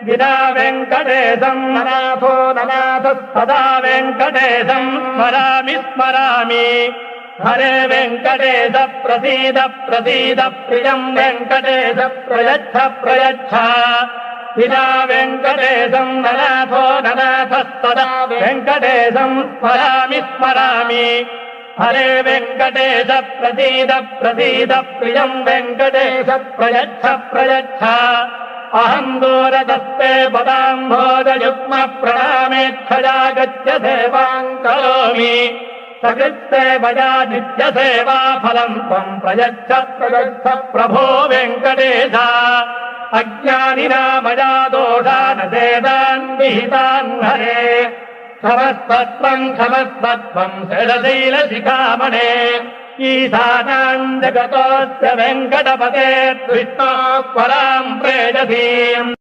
विना वेङ्कटेशम् ननाथो ननाथस्तदा वेङ्कटेशम् स्मरामि स्मरामि हरे वेङ्कटेश प्रसीद प्रसीद प्रियम् वेङ्कटेश प्रयच्छ प्रयच्छ विना वेङ्कटेशम् ननाथो ननाथस्तदा वेङ्कटेशम् स्मरामि स्मरामि हरे वेङ्कटेश प्रसीद प्रसीद प्रियम् वेङ्कटेश प्रयच्छ प्रयच्छ अहम् दूरदस्ते पदाम्भोजयुग्म प्रणामेच्छया गत्य सेवाम् करोमि सकृत्सेवया नित्यसेवा फलम् त्वम् प्रयच्छ प्रयच्छ प्रभो वेङ्कटेश अज्ञानिना मया दोषान् चेदान् विहितान् हरे क्षमस्त्वम् क्षमस्त्वम् षडशैलशिखामणे ईशानाम् जगतोऽस्य वेङ्कटपते विष्णोः पराम् प्रेयसीम्